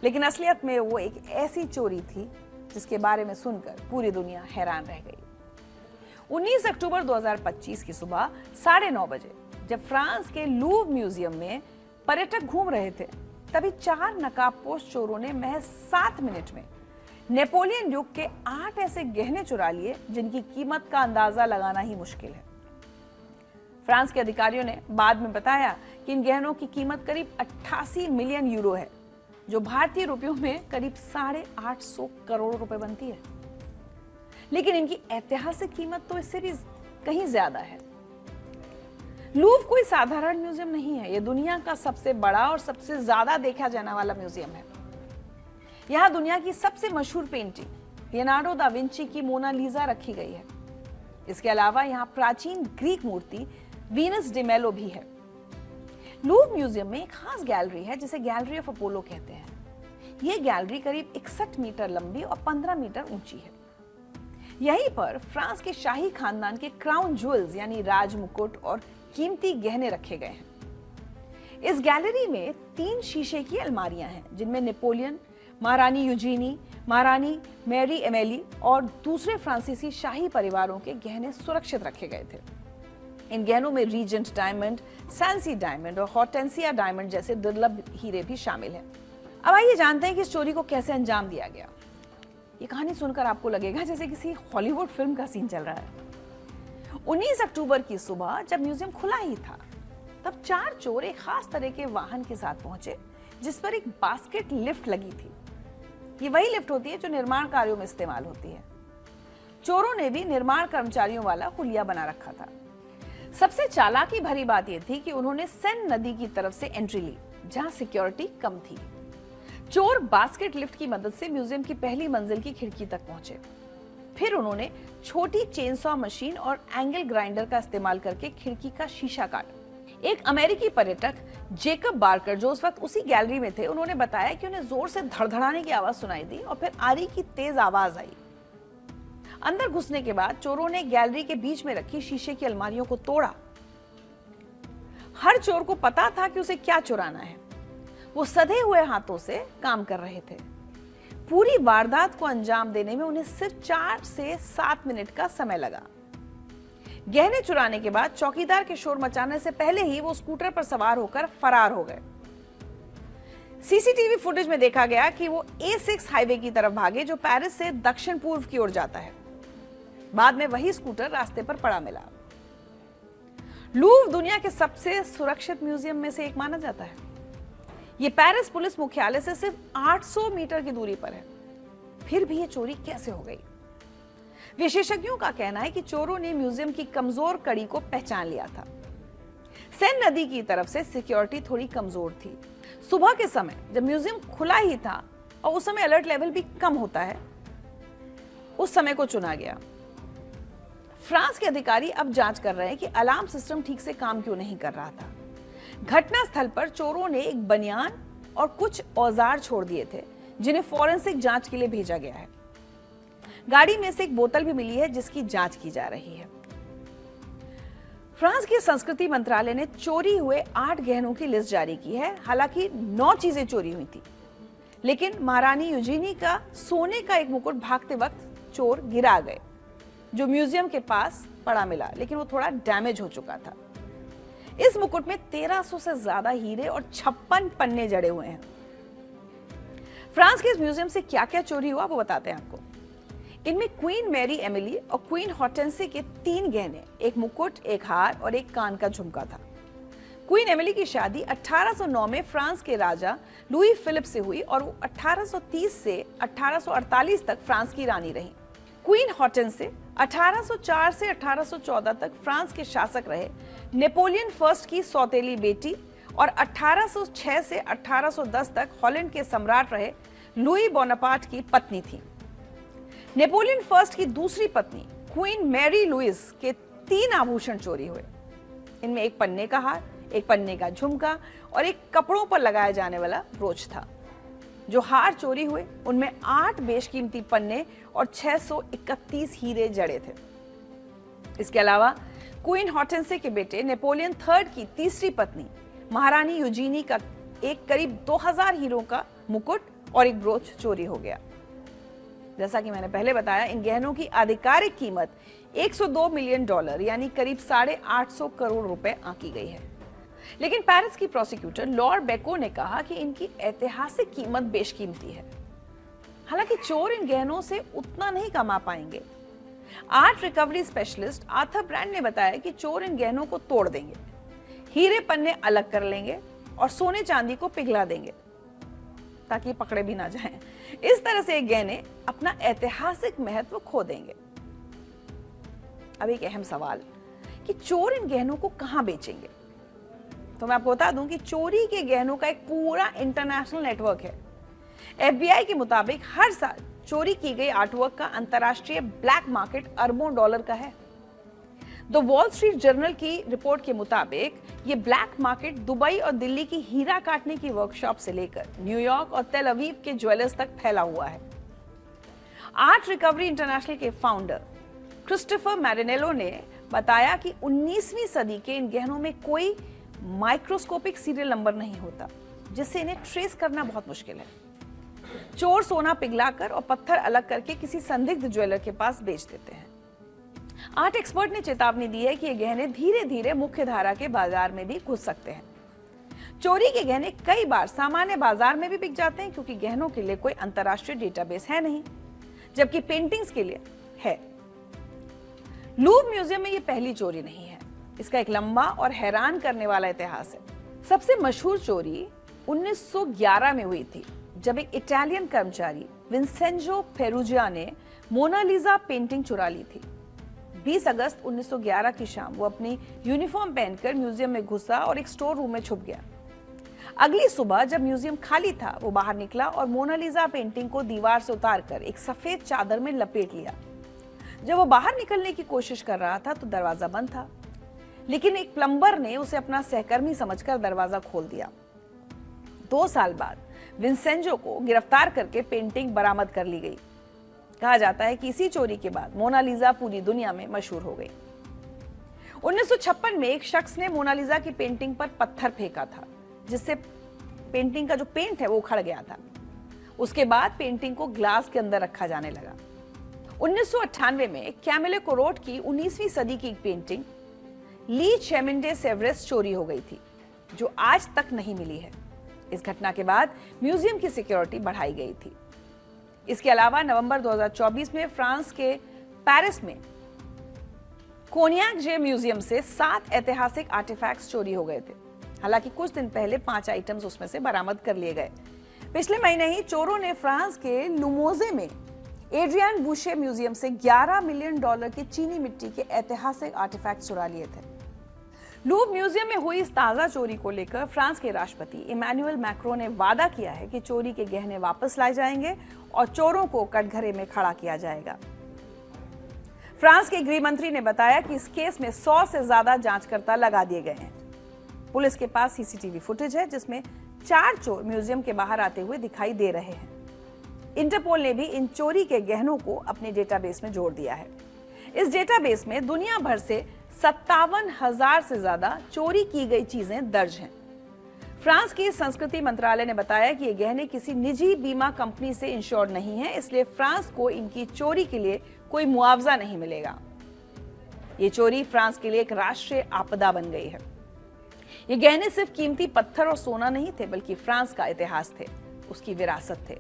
Speaker 1: लेकिन असलियत में वो एक ऐसी चोरी थी जिसके बारे में सुनकर पूरी दुनिया हैरान रह गई। 19 अक्टूबर 2025 की सुबह 9:30 बजे जब फ्रांस के लूव म्यूजियम में पर्यटक घूम रहे थे, तभी 4 नकाबपोश चोरों ने महज 7 मिनट में नेपोलियन युग के 8 ऐसे गहने चुरा लिए जिनकी कीमत का अंदाजा लगाना ही मुश्किल है। फ्रांस के अधिकारियों ने बाद में बताया कि इन गहनों की कीमत करीब 88 मिलियन यूरो है, जो भारतीय रुपयों में करीब 850 करोड़ रुपए बनती है। लेकिन इनकी ऐतिहासिक कीमत तो इससे भी कहीं ज्यादा है। लूव कोई साधारण म्यूजियम नहीं है, यह दुनिया का सबसे बड़ा और सबसे ज्यादा देखा जाने वाला म्यूजियम है। यहाँ दुनिया की सबसे मशहूर पेंटिंग लियोनार्डो दा विंची की मोनालिसा रखी गई है। इसके अलावा यहाँ प्राचीन ग्रीक मूर्ति वीनस डी मेलो भी है। लूव म्यूजियम में एक खास गैलरी है जिसे गैलरी ऑफ अपोलो कहते हैं। यह गैलरी करीब 61 मीटर लंबी और 15 मीटर ऊंची है। यहीं पर फ्रांस के शाही खानदान के क्राउन ज्वेल्स यानी राजमुकुट और कीमती गहने रखे गए हैं। इस गैलरी में 3 शीशे की अलमारियां हैं, जिनमें नेपोलियन, महारानी यूजीनी, महारानी मैरी एमेली और दूसरे फ्रांसीसी शाही परिवारों के गहने सुरक्षित रखे गए थे। इन गहनों में रीजेंट डायमंड, सैंसी डायमंड और हॉर्टेंसिया डायमंड जैसे दुर्लभ हीरे भी शामिल हैं। अब आइए जानते हैं कि इस चोरी को कैसे अंजाम दिया गया। ये कहानी सुनकर आपको लगेगा जैसे किसी हॉलीवुड फिल्म का सीन चल रहा है। 19 अक्टूबर की सुबह जब म्यूजियम खुला ही था, तब 4 चोर एक खास तरह के वाहन के साथ पहुंचे, जिस पर एक बास्केट लिफ्ट लगी थी। ये वही लिफ्ट होती है जो निर्माण कार्यों में इस्तेमाल होती है। चोरों ने भी निर्माण कर्मचारियों वाला हुलिया बना रखा था। सबसे चालाकी भरी बात यह थी कि उन्होंने सेन नदी की तरफ से एंट्री ली, जहां सिक्योरिटी कम थी। चोर बास्केट लिफ्ट की मदद से म्यूजियम की पहली मंजिल की खिड़की तक पहुंचे। फिर उन्होंने छोटी चेनसॉ मशीन और एंगल ग्राइंडर का इस्तेमाल करके खिड़की का शीशा काटा। एक अमेरिकी पर्यटक जेकब बार्कर, जो उस वक्त उसी गैलरी में थे, उन्होंने बताया कि उन्हें जोर से धड़धड़ाने की आवाज सुनाई दी और फिर आरी की तेज आवाज आई। अंदर घुसने के बाद चोरों ने गैलरी के बीच में रखी शीशे की अलमारियों को तोड़ा। हर चोर को पता था कि उसे क्या चुराना है। वो सधे हुए हाथों से काम कर रहे थे। पूरी वारदात को अंजाम देने में उन्हें सिर्फ 4 से 7 मिनट का समय लगा। गहने चुराने के बाद चौकीदार के शोर मचाने से पहले ही वो स्कूटर पर सवार होकर फरार हो गए। सीसीटीवी फुटेज में देखा गया कि वो A6 हाईवे की तरफ भागे, जो पेरिस से दक्षिण पूर्व की ओर जाता है। बाद में वही स्कूटर रास्ते पर पड़ा मिला। लूव दुनिया के सबसे सुरक्षित म्यूजियम में से एक माना जाता है। ये पेरिस पुलिस मुख्यालय से सिर्फ 800 मीटर की दूरी पर है। फिर भी ये चोरी कैसे हो गई? विशेषज्ञों का कहना है कि चोरों ने म्यूजियम की कमजोर कड़ी को पहचान लिया था। सेन नदी की तरफ से सिक्योरिटी थोड़ी कमजोर थी। सुबह के समय जब म्यूजियम खुला ही था और उस समय अलर्ट लेवल भी कम होता है, उस समय को चुना गया। फ्रांस के अधिकारी अब जांच कर रहे हैं कि अलार्म सिस्टम ठीक से काम क्यों नहीं कर रहा था। घटना स्थल पर चोरों ने एक बनियान और कुछ औजार छोड़ दिए थे जिन्हें फॉरेंसिक जांच के लिए भेजा गया है। गाड़ी में से एक बोतल भी मिली है जिसकी जांच की जा रही है। फ्रांस के संस्कृति मंत्रालय ने चोरी हुए 8 गहनों की लिस्ट जारी की है। हालांकि 9 चीजें चोरी हुई थी, लेकिन महारानी यूजीनी का सोने का एक मुकुट भागते वक्त चोर गिरा गए, जो म्यूजियम के पास पड़ा मिला, लेकिन वो थोड़ा डैमेज हो चुका था। इस मुकुट में 1300 से ज्यादा हीरे और 56 पन्ने जड़े हुए हैं। फ्रांस के इस म्यूजियम से क्या क्या चोरी हुआ वो बताते हैं आपको। इनमें क्वीन मैरी एमिली और क्वीन हॉर्टेंसी के 3 गहने, एक मुकुट, एक हार और एक कान का झुमका था। क्वीन एमिली की शादी 1809 में फ्रांस के राजा लुई फिलिप से हुई और वो 1830 से 1848 तक फ्रांस की रानी रही। क्वीन हॉर्टेंसी 1804 से 1814 तक फ्रांस के शासक रहे, नेपोलियन फर्स्ट की सौतेली बेटी, और 1806 से 1810 तक हॉलैंड के सम्राट रहे लुई बोनापार्ट की पत्नी थी। नेपोलियन फर्स्ट की दूसरी पत्नी क्वीन मैरी लुइस के 3 आभूषण चोरी हुए। इनमें एक पन्ने का हार, एक पन्ने का झुमका और एक कपड़ों पर लगाया जाने वाला ब्रोच था। जो हार चोरी हुए उनमें 8 बेशकीमती पन्ने और 631 हीरे जड़े थे। इसके अलावा क्वीन हॉर्टेंसी के बेटे नेपोलियन थर्ड की तीसरी पत्नी महारानी यूजीनी का एक करीब 2000 हीरों का मुकुट और एक ब्रोच चोरी हो गया। जैसा कि मैंने पहले बताया, इन गहनों की आधिकारिक कीमत $102 मिलियन यानी करीब 850 करोड़ रुपए आंकी गई है। लेकिन पेरिस की प्रोसिक्यूटर लॉर बेको ने कहा कि इनकी ऐतिहासिक कीमत बेशकीमती है। हालांकि चोर इन गहनों से उतना नहीं कमा पाएंगे। Art recovery specialist Arthur brand ने बताया कि चोर इन गहनों को तोड़ देंगे, हीरे पन्ने अलग कर लेंगे और सोने चांदी को पिघला देंगे ताकि पकड़े भी ना जाएं। इस तरह से ये गहने अपना ऐतिहासिक महत्व खो देंगे। अब एक अहम सवाल कि चोर इन गहनों को कहां बेचेंगे? तो मैं आपको बता दूं कि चोरी के गहनों का एक पूरा इंटरनेशनल नेटवर्क है। FBI के मुताबिक हर साल चोरी की गई आर्टवर्क का अंतर्राष्ट्रीय ब्लैक मार्केट अरबों डॉलर का है। द वॉल स्ट्रीट जर्नल की रिपोर्ट के मुताबिक ये ब्लैक मार्केट दुबई और दिल्ली की हीरा काटने की वर्कशॉप से लेकर न्यूयॉर्क और तेल अवीव के ज्वेलर्स तक फैला हुआ है। आर्ट रिकवरी इंटरनेशनल के फाउंडर क्रिस्टोफर मैरिनेलो ने बताया कि 19वीं सदी के इन गहनों में कोई माइक्रोस्कोपिक सीरियल नंबर नहीं होता, जिससे इन्हें ट्रेस करना बहुत मुश्किल है। चोर सोना पिघलाकर और पत्थर अलग करके किसी संदिग्ध ज्वेलर के पास बेच देते हैं। आर्ट एक्सपर्ट ने चेतावनी दी है कि ये गहने धीरे धीरे मुख्य धारा के बाजार में भी घुस सकते हैं। चोरी के गहने कई बार सामान्य बाजार में भी बिक जाते हैं क्योंकि गहनों के लिए कोई अंतर्राष्ट्रीय डेटाबेस है नहीं, जबकि पेंटिंग्स के लिए है। लूव्र म्यूजियम में ये पहली चोरी नहीं है। इसका एक लंबा और हैरान करने वाला इतिहास है। सबसे मशहूर चोरी 1911 में हुई थी, जब एक इटालियन कर्मचारी विंसेंजो पेरुजिया ने मोनालिसा पेंटिंग चुरा ली थी। 20 अगस्त 1911 की शाम वो अपनी यूनिफॉर्म पहनकर म्यूजियम में घुसा और एक स्टोर रूम में छुप गया। अगली सुबह जब म्यूजियम खाली था, वो बाहर निकला और मोनालिसा पेंटिंग को दीवार से उतारकर एक सफेद चादर में लपेट लिया। जब वो बाहर निकलने की कोशिश कर रहा था तो दरवाजा बंद था, लेकिन एक प्लम्बर ने उसे अपना सहकर्मी समझकर दरवाजा खोल दिया। 2 साल बाद विंसेंजो को गिरफ्तार करके पेंटिंग बरामद कर ली गई। कहा जाता है कि इसी चोरी के बाद मोनालिसा पूरी दुनिया में मशहूर हो गई। 1956 में एक शख्स ने मोनालिसा की पेंटिंग पर पत्थर फेंका था, जिससे पेंटिंग का जो पेंट है वो उखड़ गया था। उसके बाद पेंटिंग को ग्लास के अंदर रखा जाने लगा। 1998 में कैमिले कोरोट की 19वीं सदी की एक पेंटिंग ली चेमिंडे सेवरेस चोरी हो गई थी, जो आज तक नहीं मिली है। इस घटना के बाद म्यूजियम की सिक्योरिटी बढ़ाई गई थी। इसके अलावा नवंबर 2024 में फ्रांस के पेरिस में कोनियाक जे म्यूजियम से 7 ऐतिहासिक आर्टिफैक्ट्स चोरी हो गए थे। हालांकि कुछ दिन पहले 5 आइटम्स उसमें से बरामद कर लिए गए। पिछले महीने ही चोरों ने फ्रांस के लुमोजे में एड्रियन बूशे म्यूजियम से $11 मिलियन की चीनी मिट्टी के ऐतिहासिक आर्टिफैक्ट चुरा लिए थे। लूव म्यूजियम में हुई इस ताजा चोरी को लेकर फ्रांस के राष्ट्रपति इमैनुअल मैक्रों ने वादा किया है कि चोरी के गहने वापस लाए जाएंगे और चोरों को कटघरे में खड़ा किया जाएगा। फ्रांस के गृह मंत्री ने बताया कि इस केस में 100 से ज्यादा जांचकर्ता लगा दिए गए हैं। पुलिस के पास सीसीटीवी फुटेज है जिसमें 4 चोर म्यूजियम के बाहर आते हुए दिखाई दे रहे हैं। इंटरपोल ने भी इन चोरी के गहनों को अपने डेटाबेस में जोड़ दिया है। इस डेटाबेस में दुनिया भर से 57,000 से ज्यादा चोरी की गई चीजें दर्ज हैं। फ्रांस की संस्कृति मंत्रालय ने बताया कि ये गहने किसी निजी बीमा कंपनी से इंश्योर्ड नहीं है, इसलिए फ्रांस को इनकी चोरी के लिए कोई मुआवजा नहीं मिलेगा। ये चोरी फ्रांस के लिए एक राष्ट्रीय आपदा बन गई है। ये गहने सिर्फ कीमती पत्थर और सोना नहीं थे, बल्कि फ्रांस का इतिहास थे, उसकी विरासत थे।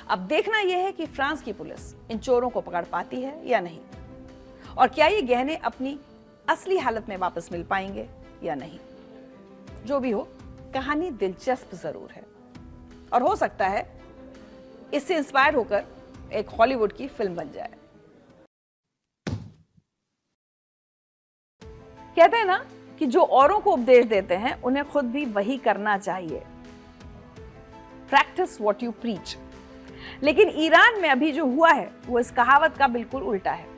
Speaker 1: अब देखना यह है कि फ्रांस की पुलिस इन चोरों को पकड़ पाती है या नहीं, और क्या ये गहने अपनी असली हालत में वापस मिल पाएंगे या नहीं। जो भी हो, कहानी दिलचस्प जरूर है और हो सकता है इससे इंस्पायर होकर एक हॉलीवुड की फिल्म बन जाए। कहते हैं ना कि जो औरों को उपदेश देते हैं उन्हें खुद भी वही करना चाहिए। Practice what you preach. लेकिन ईरान में अभी जो हुआ है वो इस कहावत का बिल्कुल उल्टा है।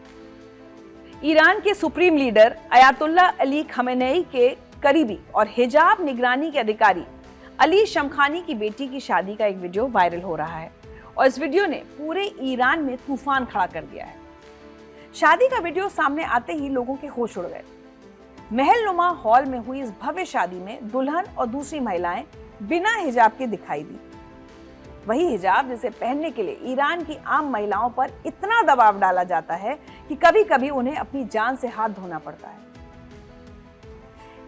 Speaker 1: ईरान के supreme leader Ayatollah Ali Khamenei के करीबी और हिजाब निगरानी के अधिकारी अली शमखानी की बेटी की शादी का एक वीडियो वायरल हो रहा है और इस वीडियो ने पूरे ईरान में तूफान खड़ा कर दिया है। शादी का वीडियो सामने आते ही लोगों के होश उड़ गए। महलनुमा हॉल में हुई इस भव्य शादी में दुल्हन और दूसरी महिलाएं बिना हिजाब के दिखाई दी। वही हिजाब जिसे पहनने के लिए ईरान की आम महिलाओं पर इतना दबाव डाला जाता है कि कभी-कभी उन्हें अपनी जान से हाथ धोना पड़ता है।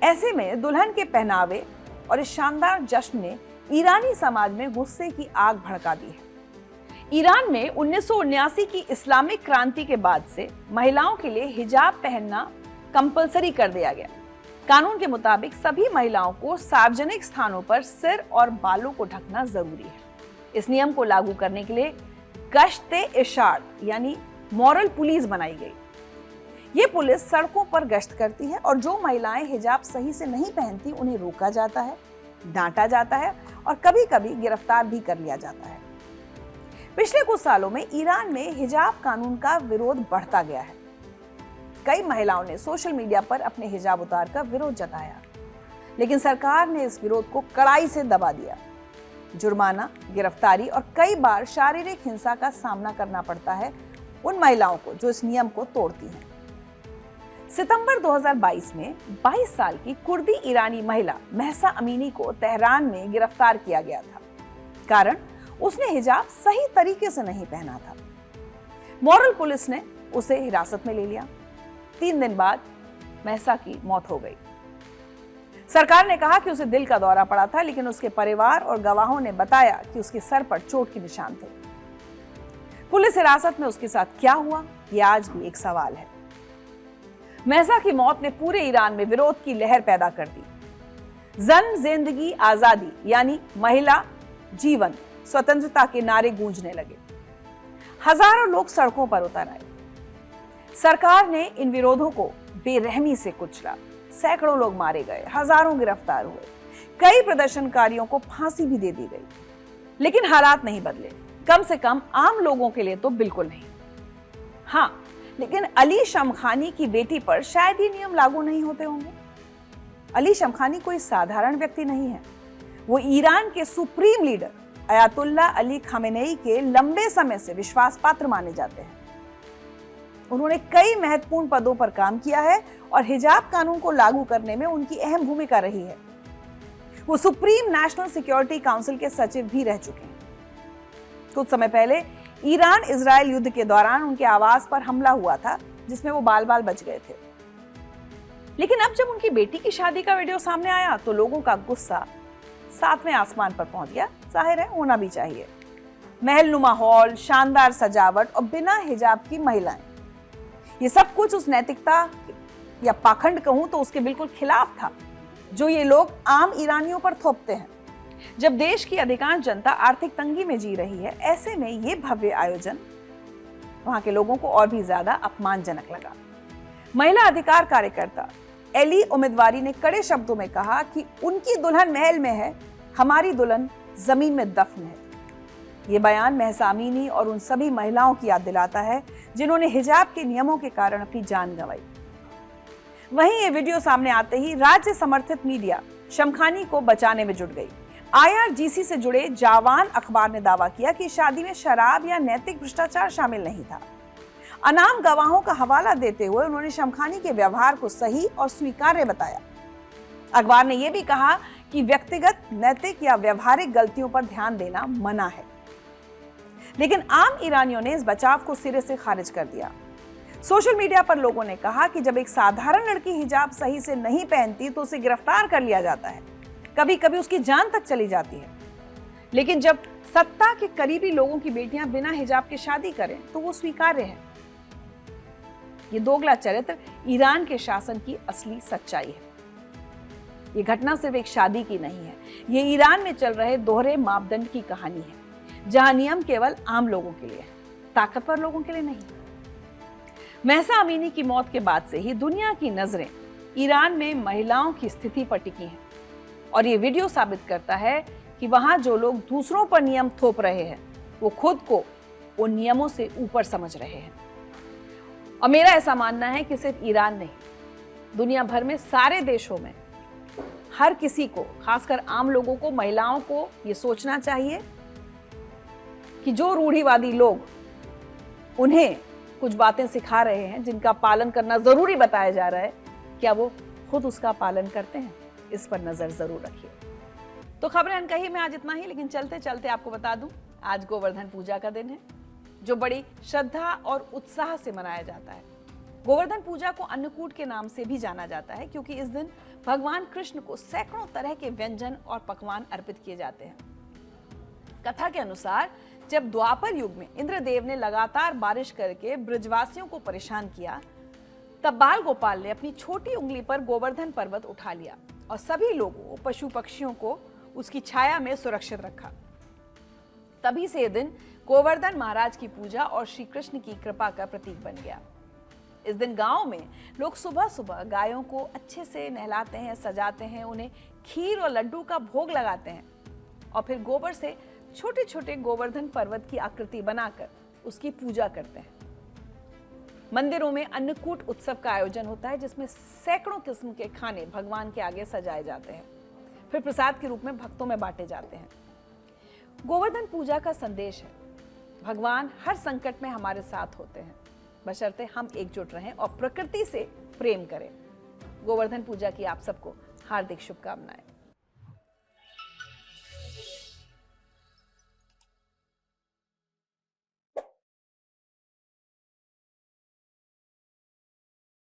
Speaker 1: ऐसे में दुल्हन के पहनावे और इस शानदार जश्न ने ईरानी समाज में गुस्से की आग भड़का दी है। ईरान में 1979 की इस्लामिक क्रांति के बाद से महिलाओं के लिए हिजाब पहनना कंपलसरी कर दिया गया। कानून के मुताबिक सभी महिलाओं को सार्वजनिक स्थानों पर सिर और बालों को ढकना जरूरी है। इस नियम को लागू करने के लिए गश्त-ए-इरशाद यानी मॉरल पुलिस बनाई गई। ये पुलिस सड़कों पर गश्त करती है और जो महिलाएं हिजाब सही से नहीं पहनती उन्हें रोका जाता है, डांटा जाता है और कभी-कभी गिरफ्तार भी कर लिया जाता है। पिछले कुछ सालों में ईरान में हिजाब कानून का विरोध बढ़ता गया है। कई महिलाओं ने सोशल मीडिया पर अपने हिजाब उतारकर विरोध जताया, लेकिन सरकार ने इस विरोध को कड़ाई से दबा दिया। जुर्माना, गिरफ्तारी और कई बार शारीरिक हिंसा का सामना करना पड़ता है उन महिलाओं को जो इस नियम को तोड़ती हैं। सितंबर 2022 में 22 साल की कुर्दी ईरानी महिला महसा अमीनी को तेहरान में गिरफ्तार किया गया था, कारण उसने हिजाब सही तरीके से नहीं पहना था। मॉरल पुलिस ने उसे हिरासत में ले लिया। 3 दिन बाद महसा की मौत हो गई। सरकार ने कहा कि उसे दिल का दौरा पड़ा था, लेकिन उसके परिवार और गवाहों ने बताया कि उसके सर पर चोट के निशान थे। पुलिस हिरासत में उसके साथ क्या हुआ, ये आज भी एक सवाल है। महसा की मौत ने पूरे ईरान में विरोध की लहर पैदा कर दी। जन जिंदगी आजादी यानी महिला जीवन स्वतंत्रता के नारे गूंजने लगे। हजारों लोग सड़कों पर उतर आए। सरकार ने इन विरोधों को बेरहमी से कुचला। सैकड़ों लोग मारे गए, हजारों गिरफ्तार हुए, कई प्रदर्शनकारियों को फांसी भी दे दी गई। लेकिन हालात नहीं बदले, कम से कम आम लोगों के लिए तो बिल्कुल नहीं। हाँ, लेकिन अली शमखानी की बेटी पर शायद ये नियम लागू नहीं होते होंगे। अली शमखानी कोई साधारण व्यक्ति नहीं है। वो ईरान के supreme leader Ayatollah Ali Khamenei के लंबे समय से विश्वास पात्र माने जाते हैं। उन्होंने कई महत्वपूर्ण पदों पर काम किया है और हिजाब कानून को लागू करने में उनकी अहम भूमिका रही है। वो सुप्रीम नेशनल सिक्योरिटी काउंसिल के सचिव भी रह चुके हैं। कुछ समय पहले ईरान इजराइल युद्ध के दौरान उनके आवास पर हमला हुआ था, जिसमें वो बाल बाल बच गए थे। लेकिन अब जब उनकी बेटी की शादी का वीडियो सामने आया तो लोगों का गुस्सा 7वें आसमान पर पहुंच गया। जाहिर है, होना भी चाहिए। महलनुमा हॉल, शानदार सजावट और बिना हिजाब की महिलाएं, ये सब कुछ उस नैतिकता या पाखंड कहूं तो उसके बिल्कुल खिलाफ था जो ये लोग आम ईरानियों पर थोपते हैं। जब देश की अधिकांश जनता आर्थिक तंगी में जी रही है, ऐसे में ये भव्य आयोजन वहां के लोगों को और भी ज्यादा अपमानजनक लगा। महिला अधिकार कार्यकर्ता एली उम्मीदवारी ने कड़े शब्दों में कहा कि उनकी दुल्हन महल में है, हमारी दुल्हन जमीन में दफन है। ये बयान महसा अमीनी और उन सभी महिलाओं की याद दिलाता है जिन्होंने हिजाब के नियमों के कारण अपनी जान गंवाई। वहीं ये वीडियो सामने आते ही राज्य समर्थित मीडिया शमखानी को बचाने में जुट गई। IRGC से जुड़े जावान अखबार ने दावा किया कि शादी में शराब या नैतिक भ्रष्टाचार शामिल नहीं था। अनाम गवाहों का हवाला देते हुए उन्होंने शमखानी के व्यवहार को सही और स्वीकार्य बताया। अखबार ने यह भी कहा कि व्यक्तिगत, नैतिक या व्यवहारिक गलतियों पर ध्यान देना मना है, लेकिन आम ईरानियों ने इस बचाव को सिरे से खारिज कर दिया। सोशल मीडिया पर लोगों ने कहा कि जब एक साधारण लड़की हिजाब सही से नहीं पहनती तो उसे गिरफ्तार कर लिया जाता है, कभी कभी उसकी जान तक चली जाती है, लेकिन जब सत्ता के करीबी लोगों की बेटियां बिना हिजाब के शादी करें तो वो स्वीकार्य है। ये दोगला चरित्र ईरान के शासन की असली सच्चाई है। ये घटना सिर्फ एक शादी की नहीं है, ये ईरान में चल रहे दोहरे मापदंड की कहानी है, जहां नियम केवल आम लोगों के लिए है, ताकतवर लोगों के लिए नहीं। महसा अमीनी की मौत के बाद से ही दुनिया की नजरें ईरान में महिलाओं की स्थिति पर टिकी हैं, और ये वीडियो साबित करता है कि वहां जो लोग दूसरों पर नियम थोप रहे हैं वो खुद को उन नियमों से ऊपर समझ रहे हैं। और मेरा ऐसा मानना है कि सिर्फ ईरान नहीं, दुनिया भर में सारे देशों में हर किसी को, खासकर आम लोगों को, महिलाओं को ये सोचना चाहिए कि जो रूढ़िवादी लोग उन्हें कुछ बातें सिखा रहे हैं, जिनका पालन करना जरूरी बताया जा रहा है, क्या वो खुद उसका पालन करते हैं? इस पर नजर जरूर रखिए। तो खबरें अनकही में आज इतना ही, लेकिन चलते चलते आपको बता दूं, आज गोवर्धन पूजा का दिन है, जो बड़ी श्रद्धा और उत्साह से मनाया जाता है। गोवर्धन पूजा को अन्नकूट के नाम से भी जाना जाता है, क्योंकि इस दिन भगवान कृष्ण को सैकड़ों तरह के व्यंजन और पकवान अर्पित किए जाते हैं। कथा के अनुसार जब द्वापर युग में इंद्रदेव ने लगातार बारिश करके ब्रजवासियों को परेशान किया, तब बाल गोपाल ने अपनी छोटी उंगली पर गोवर्धन पर्वत उठा लिया और सभी लोगों, पशु पक्षियों को उसकी छाया में सुरक्षित रखा। तभी से यह दिन गोवर्धन महाराज की पूजा और श्री कृष्ण की कृपा का प्रतीक बन गया। इस दिन गांव में लोग सुबह सुबह गायों को अच्छे से नहलाते हैं, सजाते हैं, उन्हें खीर और लड्डू का भोग लगाते हैं और फिर गोबर से छोटे छोटे गोवर्धन पर्वत की आकृति बनाकर उसकी पूजा करते हैं। मंदिरों में अन्नकूट उत्सव का आयोजन होता है, जिसमें सैकड़ों किस्म के खाने भगवान के आगे सजाए जाते हैं, फिर प्रसाद के रूप में भक्तों में बांटे जाते हैं। गोवर्धन पूजा का संदेश है, भगवान हर संकट में हमारे साथ होते हैं, बशर्ते हम एकजुट रहें और प्रकृति से प्रेम करें। गोवर्धन पूजा की आप सबको हार्दिक शुभकामनाएं।